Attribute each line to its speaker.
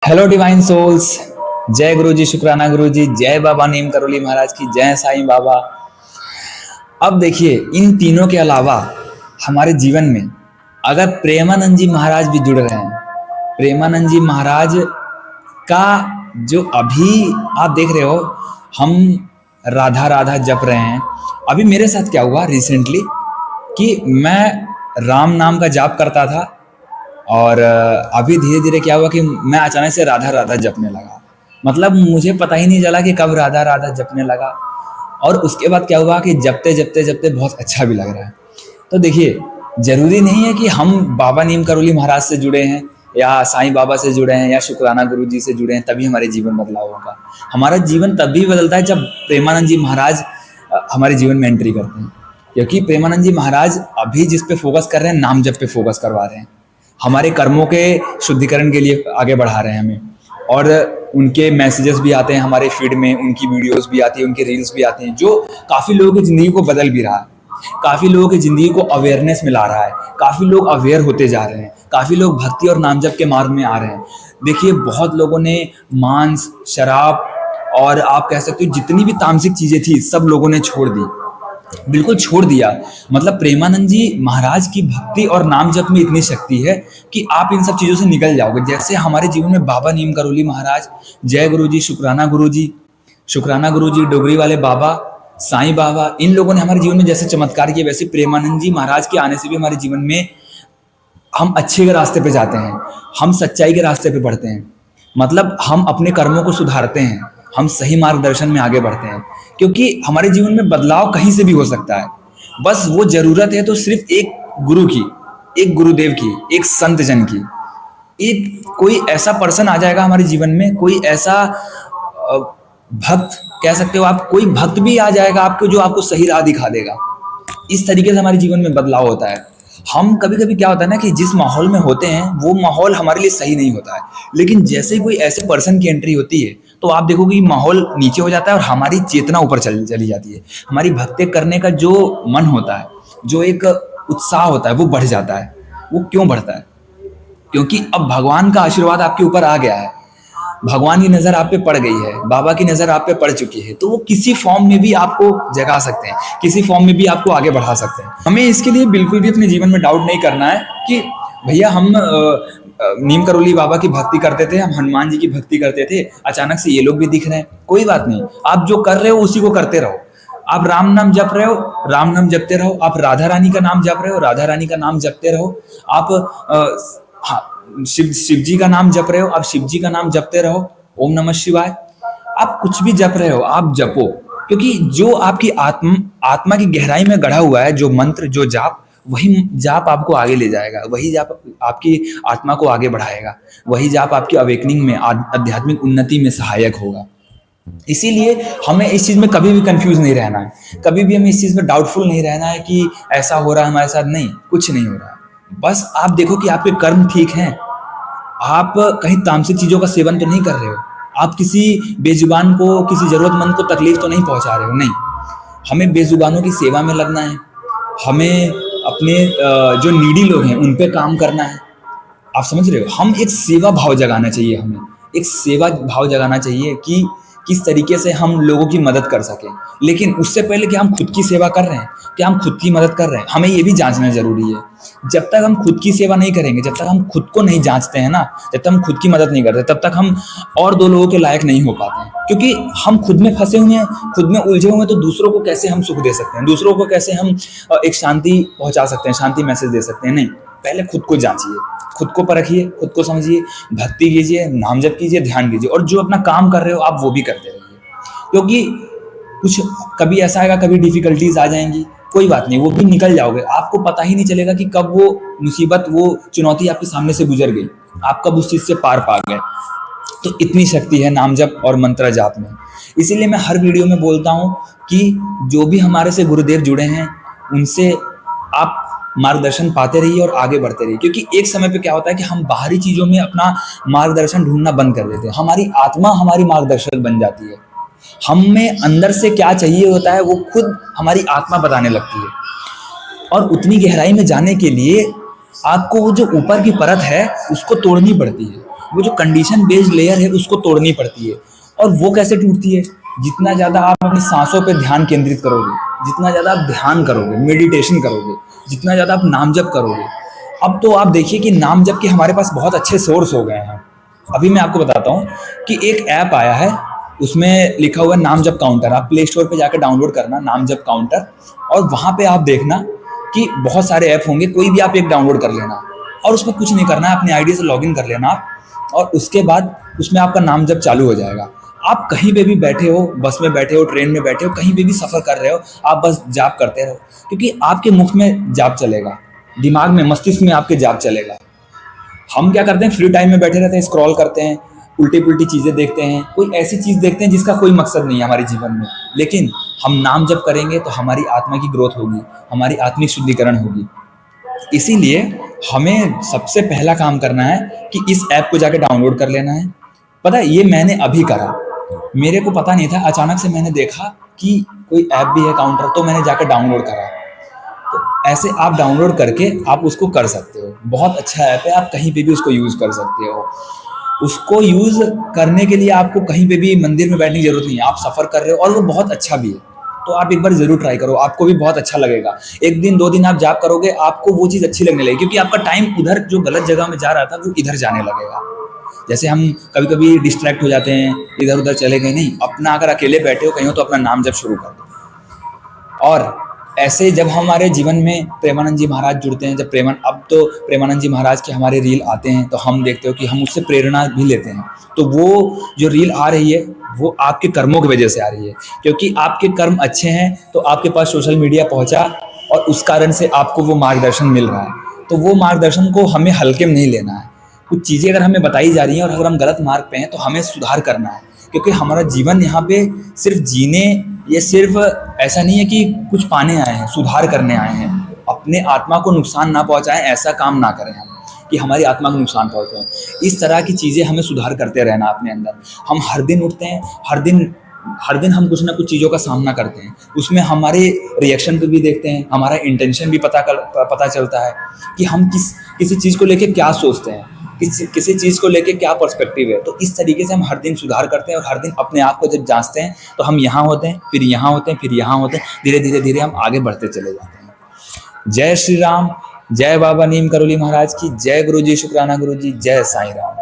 Speaker 1: Hello divine souls. जय गुरु जी, शुक्राना गुरु जी, जय बाबा नीम करोली महाराज की, जय साईं बाबा। अब देखिए, इन तीनों के अलावा हमारे जीवन में अगर प्रेमानंद जी महाराज भी जुड़ रहे हैं, प्रेमानंद जी महाराज का जो अभी आप देख रहे हो, हम राधा राधा जप रहे हैं। अभी मेरे साथ क्या हुआ रिसेंटली कि मैं राम नाम का जाप करता था और अभी धीरे धीरे क्या हुआ कि मैं अचानक से राधा राधा जपने लगा। मतलब मुझे पता ही नहीं चला कि कब राधा राधा जपने लगा। और उसके बाद क्या हुआ कि जपते जपते जपते बहुत अच्छा भी लग रहा है। तो देखिए, जरूरी नहीं है कि हम बाबा नीम करोली महाराज से जुड़े हैं या साईं बाबा से जुड़े हैं या शुक्राना गुरु जी से जुड़े हैं तभी हमारे जीवन बदलाव होगा। हमारा जीवन तभी बदलता है जब प्रेमानंद जी महाराज हमारे जीवन में एंट्री करते हैं। क्योंकि प्रेमानंद जी महाराज अभी जिस पे फोकस कर रहे हैं, नाम जप पे फोकस करवा रहे हैं, हमारे कर्मों के शुद्धिकरण के लिए आगे बढ़ा रहे हैं हमें। और उनके मैसेजेस भी आते हैं हमारे फीड में, उनकी वीडियोस भी आती है, उनकी रील्स भी आती हैं, जो काफ़ी लोगों की ज़िंदगी को बदल भी रहा है, काफ़ी लोगों की ज़िंदगी को अवेयरनेस में ला रहा है, काफ़ी लोग अवेयर होते जा रहे हैं, काफ़ी लोग भक्ति और नाम जप के मार्ग में आ रहे हैं। देखिए, बहुत लोगों ने मांस, शराब और आप कह सकते हो जितनी भी तामसिक चीज़ें थी सब लोगों ने छोड़ दी, बिल्कुल छोड़ दिया। मतलब प्रेमानंद जी महाराज की भक्ति और नाम जप में इतनी शक्ति है कि आप इन सब चीज़ों से निकल जाओगे। जैसे हमारे जीवन में बाबा नीम करोली महाराज, जय गुरु जी, शुक्राना गुरु जी, शुक्राना गुरु जी, डोगरी वाले बाबा, साईं बाबा, इन लोगों ने हमारे जीवन में जैसे चमत्कार किए, वैसे प्रेमानंद जी महाराज के आने से भी हमारे जीवन में हम अच्छे के रास्ते पे जाते हैं, हम सच्चाई के रास्ते पे बढ़ते हैं। मतलब हम अपने कर्मों को सुधारते हैं, हम सही मार्गदर्शन में आगे बढ़ते हैं। क्योंकि हमारे जीवन में बदलाव कहीं से भी हो सकता है, बस वो जरूरत है तो सिर्फ एक गुरु की, एक गुरुदेव की, एक संत जन की। एक कोई ऐसा पर्सन आ जाएगा हमारे जीवन में, कोई ऐसा भक्त कह सकते हो आप, कोई भक्त भी आ जाएगा आपको जो आपको सही राह दिखा देगा। इस तरीके से हमारे जीवन में बदलाव होता है। हम कभी कभी क्या होता है ना कि जिस माहौल में होते हैं वो माहौल हमारे लिए सही नहीं होता है, लेकिन जैसे ही कोई ऐसे पर्सन की एंट्री होती है तो आप देखोगे कि माहौल नीचे हो जाता है और हमारी चेतना ऊपर चली जाती है। हमारी भक्ति करने का जो मन होता है, जो एक उत्साह होता है, वो बढ़ जाता है। वो क्यों बढ़ता है? क्योंकि अब भगवान का आशीर्वाद आपके ऊपर आ गया है, भगवान की नज़र आप पे पड़ गई है, बाबा की नज़र आप पे पड़ चुकी है, तो वो किसी फॉर्म में भी आपको जगा सकते हैं, किसी फॉर्म में भी आपको आगे बढ़ा सकते हैं। हमें इसके लिए बिल्कुल भी अपने जीवन में डाउट नहीं करना है कि भैया हम नीम करोली बाबा की भक्ति करते थे, हम हनुमान जी की भक्ति करते थे, अचानक से ये लोग भी दिख रहे हैं। कोई बात नहीं, आप जो कर रहे हो उसी को करते रहो। आप राम नाम जप रहे हो, राम नाम जपते रहो। आप राधा रानी का नाम जप रहे हो, राधा रानी का नाम जपते रहो। आप शिव जी का नाम जप रहे हो, आप शिव जी का नाम जपते रहो। ओम नमः शिवाय। आप कुछ भी जप रहे हो, आप जपो। क्योंकि जो आपकी आत्मा की गहराई में गढ़ा हुआ है, जो मंत्र, जो जाप, वही जाप आपको आगे ले जाएगा, वही जाप आपकी आत्मा को आगे बढ़ाएगा, वही जाप आपकी अवेकनिंग में, आध्यात्मिक उन्नति में सहायक होगा। इसीलिए हमें इस चीज़ में कभी भी कंफ्यूज नहीं रहना है, कभी भी हमें इस चीज़ में डाउटफुल नहीं रहना है कि ऐसा हो रहा है हमारे साथ। नहीं, कुछ नहीं हो रहा है। बस आप देखो कि आपके कर्म ठीक हैं, आप कहीं तामसिक चीज़ों का सेवन तो नहीं कर रहे हो, आप किसी बेजुबान को, किसी ज़रूरतमंद को तकलीफ तो नहीं पहुंचा रहे हो। नहीं, हमें बेजुबानों की सेवा में लगना है, हमें अपने जो नीडी लोग हैं उन पे काम करना है। आप समझ रहे हो? हम एक सेवा भाव जगाना चाहिए, हमें एक सेवा भाव जगाना चाहिए कि किस तरीके से हम लोगों की मदद कर सकें। लेकिन उससे पहले कि हम खुद की सेवा कर रहे हैं, क्या हम खुद की मदद कर रहे हैं, हमें ये भी जांचना जरूरी है। जब तक हम खुद की सेवा नहीं करेंगे, जब तक हम खुद को नहीं जांचते हैं ना, जब तक हम खुद की मदद नहीं करते, तब तक हम और दो लोगों के लायक नहीं हो पाते हैं। क्योंकि हम खुद में फंसे हुए हैं, खुद में उलझे हुए हैं, तो दूसरों को कैसे हम सुख दे सकते हैं, दूसरों को कैसे हम एक शांति पहुंचा सकते हैं, शांति मैसेज दे सकते हैं? नहीं, पहले खुद को जांचिए, खुद को परखिए, खुद को समझिए, भक्ति कीजिए, नाम जप कीजिए, ध्यान कीजिए, और जो अपना काम कर रहे हो आप वो भी करते रहिए। क्योंकि कुछ कभी ऐसा आएगा, कभी डिफिकल्टीज आ जाएंगी, कोई बात नहीं, वो भी निकल जाओगे। आपको पता ही नहीं चलेगा कि कब वो मुसीबत, वो चुनौती आपके सामने से गुजर गई, आप कब उस चीज़ से पार पा गए। तो इतनी शक्ति है नाम जप और मंत्र जाप में। इसीलिए मैं हर वीडियो में बोलता हूँ कि जो भी हमारे से गुरुदेव जुड़े हैं उनसे आप मार्गदर्शन पाते रहिए और आगे बढ़ते रहिए। क्योंकि एक समय पे क्या होता है कि हम बाहरी चीज़ों में अपना मार्गदर्शन ढूंढना बंद कर देते हैं, हमारी आत्मा हमारी मार्गदर्शक बन जाती है। हमें अंदर से क्या चाहिए होता है वो खुद हमारी आत्मा बताने लगती है। और उतनी गहराई में जाने के लिए आपको वो जो ऊपर की परत है उसको तोड़नी पड़ती है, वो जो कंडीशन बेस्ड लेयर है उसको तोड़नी पड़ती है। और वो कैसे टूटती है? जितना ज़्यादा आप अपनी सांसों पे ध्यान केंद्रित करोगे, जितना ज़्यादा आप ध्यान करोगे, मेडिटेशन करोगे, जितना ज़्यादा आप नाम जप करोगे। अब तो आप देखिए कि नाम जप के हमारे पास बहुत अच्छे सोर्स हो गए हैं। अभी मैं आपको बताता हूँ कि एक ऐप आया है, उसमें लिखा हुआ है नाम जप काउंटर। आप प्ले स्टोर पे जाकर डाउनलोड करना नाम जप काउंटर, और वहाँ पे आप देखना कि बहुत सारे ऐप होंगे, कोई भी आप एक डाउनलोड कर लेना और उसमें कुछ नहीं करना है, अपनी आईडी से लॉगिन कर लेना आप, और उसके बाद उसमें आपका नाम जप चालू हो जाएगा। आप कहीं पे भी बैठे हो, बस में बैठे हो, ट्रेन में बैठे हो, कहीं पे भी सफ़र कर रहे हो, आप बस जाप करते रहो, क्योंकि आपके मुख में जाप चलेगा, दिमाग में, मस्तिष्क में आपके जाप चलेगा। हम क्या करते हैं, फ्री टाइम में बैठे रहते हैं, स्क्रॉल करते हैं, उल्टी पुल्टी चीज़ें देखते हैं, कोई ऐसी चीज़ देखते हैं जिसका कोई मकसद नहीं है हमारे जीवन में। लेकिन हम नाम जप करेंगे तो हमारी आत्मा की ग्रोथ होगी, हमारी आत्मिक शुद्धिकरण होगी। इसीलिए हमें सबसे पहला काम करना है कि इस ऐप को जाके डाउनलोड कर लेना है। पता है, ये मैंने अभी करा, मेरे को पता नहीं था, अचानक से मैंने देखा कि कोई ऐप भी है काउंटर, तो मैंने जाकर डाउनलोड करा। तो ऐसे आप डाउनलोड करके आप उसको कर सकते हो, बहुत अच्छा ऐप है, आप कहीं पे भी उसको यूज़ कर सकते हो। उसको यूज़ करने के लिए आपको कहीं पे भी मंदिर में बैठने की ज़रूरत नहीं है, आप सफ़र कर रहे हो और वो बहुत अच्छा भी है, तो आप एक बार ज़रूर ट्राई करो, आपको भी बहुत अच्छा लगेगा। एक दिन 2 दिन आप जाप करोगे, आपको वो चीज़ अच्छी लगने लगेगी, क्योंकि आपका टाइम उधर जो गलत जगह में जा रहा था वो इधर जाने लगेगा। जैसे हम कभी कभी डिस्ट्रैक्ट हो जाते हैं, इधर उधर चले गए, नहीं, अपना अगर अकेले बैठे हो कहीं हो तो अपना नाम जप शुरू कर दो। और ऐसे जब हमारे जीवन में प्रेमानंद जी महाराज जुड़ते हैं, जब अब तो प्रेमानंद जी महाराज के हमारे रील आते हैं तो हम देखते हो कि हम उससे प्रेरणा भी लेते हैं। तो वो जो रील आ रही है वो आपके कर्मों की वजह से आ रही है, क्योंकि आपके कर्म अच्छे हैं तो आपके पास सोशल मीडिया पहुंचा और उस कारण से आपको वो मार्गदर्शन मिल रहा है। तो वो मार्गदर्शन को हमें हल्के में नहीं लेना है। कुछ चीज़ें अगर हमें बताई जा रही हैं और अगर हम गलत मार्ग पे हैं तो हमें सुधार करना है, क्योंकि हमारा जीवन यहाँ पे सिर्फ जीने, ये सिर्फ ऐसा नहीं है कि कुछ पाने आए हैं, सुधार करने आए हैं। अपने आत्मा को नुकसान ना पहुंचाएं, ऐसा काम ना करें हम कि हमारी आत्मा को नुकसान पहुंचाएं। इस तरह की चीज़ें हमें सुधार करते रहना अपने अंदर। हम हर दिन उठते हैं, हर दिन हम कुछ ना कुछ चीज़ों का सामना करते हैं, उसमें हमारे रिएक्शन को भी देखते हैं, हमारा इंटेंशन भी पता चलता है कि हम किसी चीज़ को लेके क्या सोचते हैं, किसी चीज़ को लेके क्या पर्सपेक्टिव है। तो इस तरीके से हम हर दिन सुधार करते हैं और हर दिन अपने आप को जब जांचते हैं तो हम यहाँ होते हैं, फिर यहाँ होते हैं, फिर यहाँ होते हैं, धीरे धीरे हम आगे बढ़ते चले जाते हैं। जय श्री राम, जय बाबा नीम करोली महाराज की, जय गुरु जी शुक्राना गुरु जी, जय साईं राम।